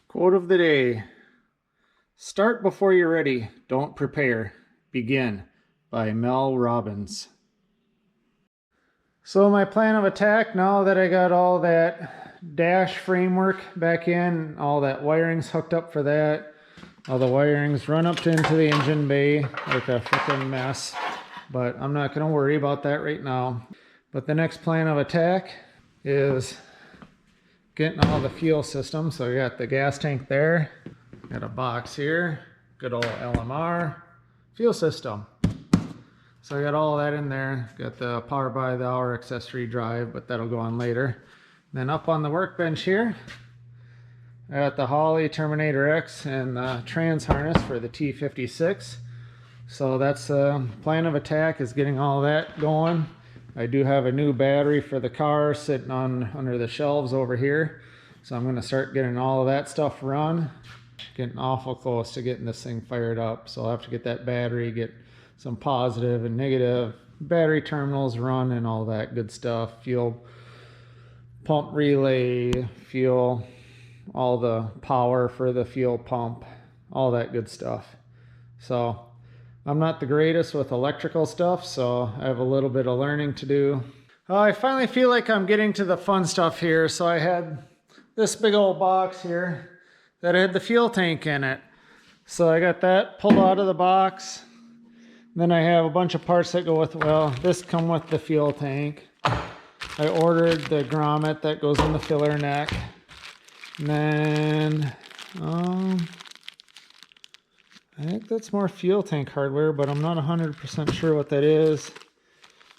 Quote of the day: start before you're ready, don't prepare, begin, by Mel Robbins. So my plan of attack, now that I got all that dash framework back in, all that wiring's hooked up for that, all the wiring's run up into the engine bay like a freaking mess, but I'm not going to worry about that right now. But the next plan of attack is getting all the fuel system. So I got the gas tank there, got a box here, good old LMR, fuel system. So I got all that in there, got the power by the hour accessory drive, but that'll go on later. Then up on the workbench here, I got the Holley Terminator X and the trans harness for the T56. So that's the plan of attack, is getting all that going. I do have a new battery for the car sitting on under the shelves over here. So I'm going to start getting all of that stuff run. Getting awful close to getting this thing fired up. So I'll have to get that battery, get some positive and negative battery terminals run and all that good stuff. Fuel pump relay, fuel, all the power for the fuel pump, all that good stuff. So I'm not the greatest with electrical stuff, so I have a little bit of learning to do. I finally feel like I'm getting to the fun stuff here. So I had this big old box here that had the fuel tank in it. So I got that pulled out of the box. Then I have a bunch of parts that go with, well, this come with the fuel tank. I ordered the grommet that goes in the filler neck. And then, I think that's more fuel tank hardware, but I'm not 100% sure what that is.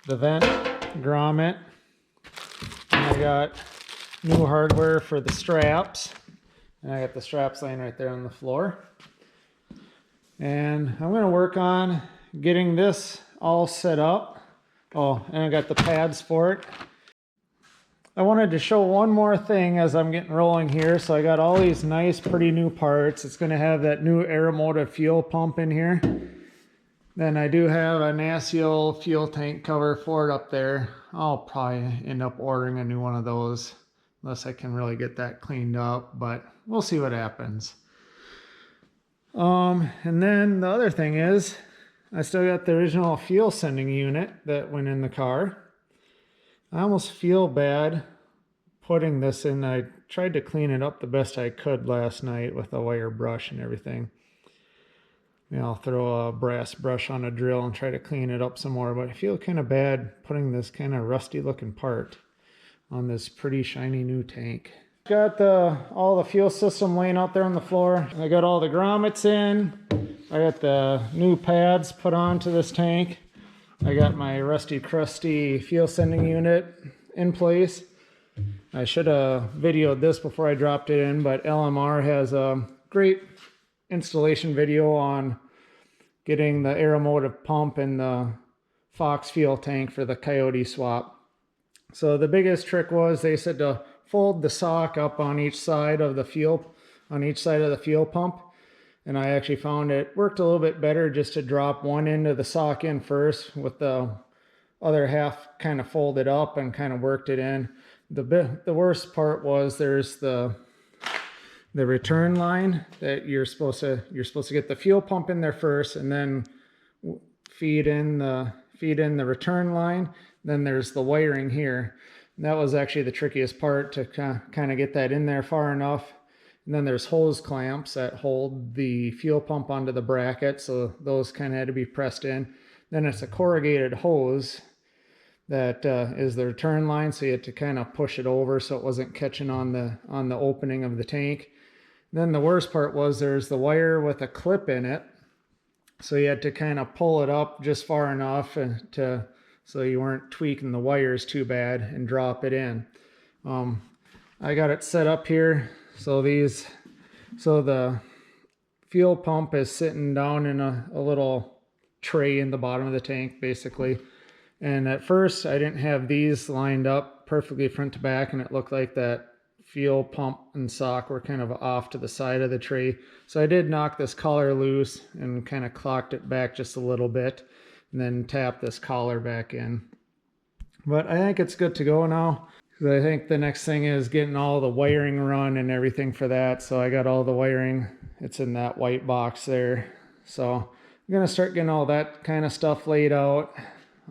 The vent grommet. And I got new hardware for the straps. And I got the straps laying right there on the floor. And I'm going to work on getting this all set up. Oh, and I got the pads for it. I wanted to show one more thing as I'm getting rolling here. So I got all these nice, pretty new parts. It's going to have that new Aeromotive fuel pump in here. Then I do have a nasty old fuel tank cover for it up there. I'll probably end up ordering a new one of those, unless I can really get that cleaned up, but we'll see what happens. And then the other thing is, I still got the original fuel sending unit that went in the car. I almost feel bad putting this in. I tried to clean it up the best I could last night with a wire brush and everything. You know, I'll throw a brass brush on a drill and try to clean it up some more, but I feel kind of bad putting this kind of rusty looking part on this pretty shiny new tank. Got all the fuel system laying out there on the floor. I got all the grommets in. I got the new pads put onto this tank. I got my rusty crusty fuel sending unit in place. I should have videoed this before I dropped it in, but LMR has a great installation video on getting the Aeromotive pump and the Fox fuel tank for the Coyote swap. So the biggest trick was, they said to fold the sock up on each side of the fuel pump. And I actually found it worked a little bit better just to drop one end of the sock in first with the other half kind of folded up and kind of worked it in. The worst part was there's the return line that you're supposed to get the fuel pump in there first and then feed in the return line. Then there's the wiring here. And that was actually the trickiest part, to kind of get that in there far enough. And then there's hose clamps that hold the fuel pump onto the bracket, so those kind of had to be pressed in. Then it's a corrugated hose that is the return line, so you had to kind of push it over so it wasn't catching on the opening of the tank. Then the worst part was there's the wire with a clip in it, so you had to kind of pull it up just far enough so you weren't tweaking the wires too bad, and drop it in. I got it set up here. So the fuel pump is sitting down in a little tray in the bottom of the tank, basically. And at first I didn't have these lined up perfectly front to back, and it looked like that fuel pump and sock were kind of off to the side of the tray. So I did knock this collar loose and kind of clocked it back just a little bit, and then tap this collar back in. But I think it's good to go now. 'Cause I think the next thing is getting all the wiring run and everything for that. So I got all the wiring. It's in that white box there. So I'm gonna start getting all that kind of stuff laid out.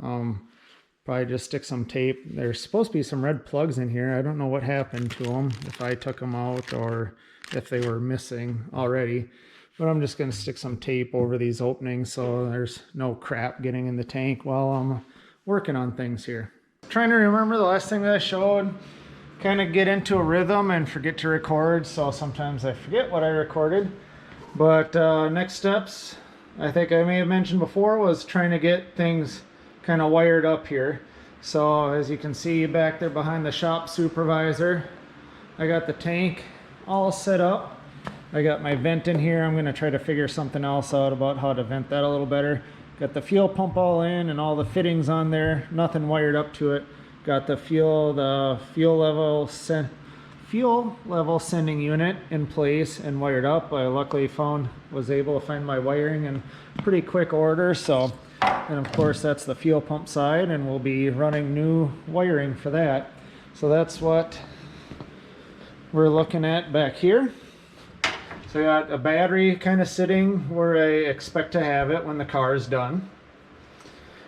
Probably just stick some tape. There's supposed to be some red plugs in here. I don't know what happened to them, if I took them out or if they were missing already. But I'm just gonna stick some tape over these openings so there's no crap getting in the tank while I'm working on things here. Trying to remember the last thing that I showed. Kind of get into a rhythm and forget to record, so sometimes I forget what I recorded. But next steps, I think I may have mentioned before, was trying to get things kind of wired up here. So as you can see back there behind the shop supervisor, I got the tank all set up. I got my vent in here. I'm going to try to figure something else out about how to vent that a little better. Got the fuel pump all in and all the fittings on there. Nothing wired up to it. Got the fuel level sending unit in place and wired up. I luckily was able to find my wiring in pretty quick order. So, and of course that's the fuel pump side, and we'll be running new wiring for that. So that's what we're looking at back here. So I got a battery kind of sitting where I expect to have it when the car is done.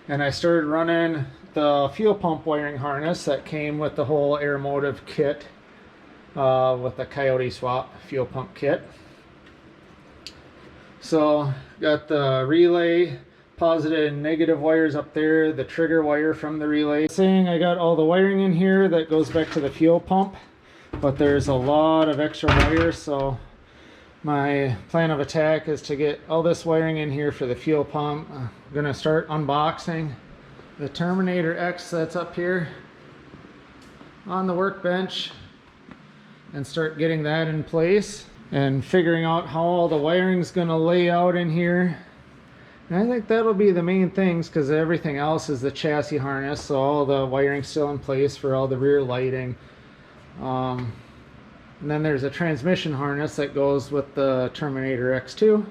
And I started running the fuel pump wiring harness that came with the whole air motive kit with the Coyote swap fuel pump kit. So got the relay positive and negative wires up there, the trigger wire from the relay. Saying I got all the wiring in here that goes back to the fuel pump, but there's a lot of extra wires, so my plan of attack is to get all this wiring in here for the fuel pump. I'm gonna start unboxing the Terminator X that's up here on the workbench and start getting that in place and figuring out how all the wiring's gonna lay out in here. And I think that'll be the main things, because everything else is the chassis harness, so all the wiring's still in place for all the rear lighting. And then there's a transmission harness that goes with the Terminator X2.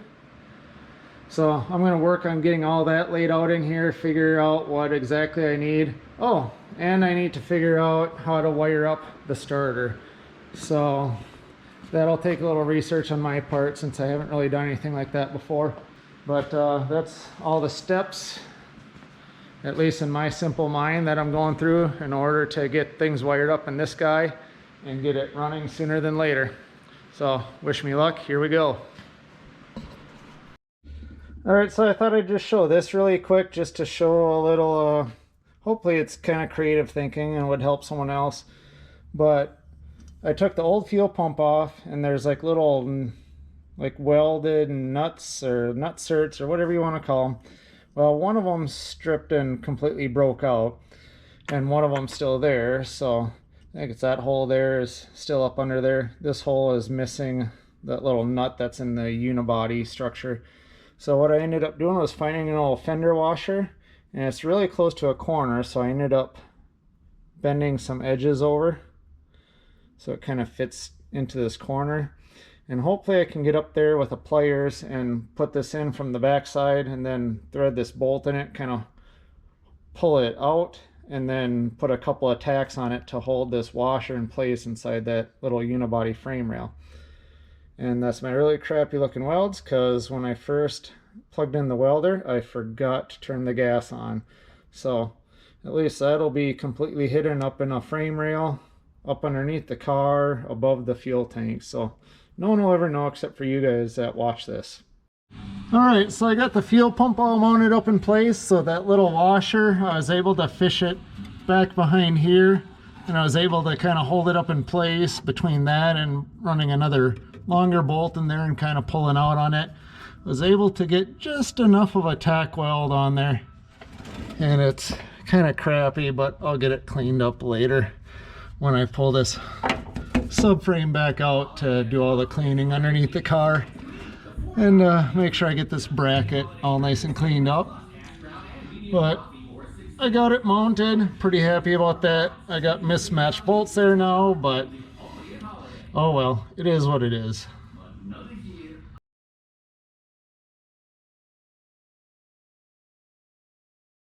So I'm going to work on getting all that laid out in here, figure out what exactly I need. Oh, and I need to figure out how to wire up the starter. So that'll take a little research on my part, since I haven't really done anything like that before. But that's all the steps, at least in my simple mind, that I'm going through in order to get things wired up in this guy and get it running sooner than later. So wish me luck. Here we go. All right, so I thought I'd just show this really quick, just to show a little, hopefully it's kind of creative thinking and would help someone else. But I took the old fuel pump off, and there's like little like welded nuts or nut certs or whatever you want to call them. Well, one of them stripped and completely broke out, and one of them's still there. So I think it's that hole there is still up under there. This hole is missing that little nut that's in the unibody structure. So what I ended up doing was finding an old fender washer, and it's really close to a corner, so I ended up bending some edges over so it kind of fits into this corner. And hopefully I can get up there with the pliers and put this in from the back side, and then thread this bolt in it, kind of pull it out, and then put a couple of tacks on it to hold this washer in place inside that little unibody frame rail. And that's my really crappy looking welds, because when I first plugged in the welder, I forgot to turn the gas on. So at least that'll be completely hidden up in a frame rail up underneath the car above the fuel tank. So no one will ever know except for you guys that watch this. Alright, so I got the fuel pump all mounted up in place, so that little washer, I was able to fish it back behind here, and I was able to kind of hold it up in place between that and running another longer bolt in there and kind of pulling out on it. I was able to get just enough of a tack weld on there, and it's kind of crappy, but I'll get it cleaned up later when I pull this subframe back out to do all the cleaning underneath the car and make sure I get this bracket all nice and cleaned up. But I got it mounted, pretty happy about that. I got mismatched bolts there now, but oh well, it is what it is.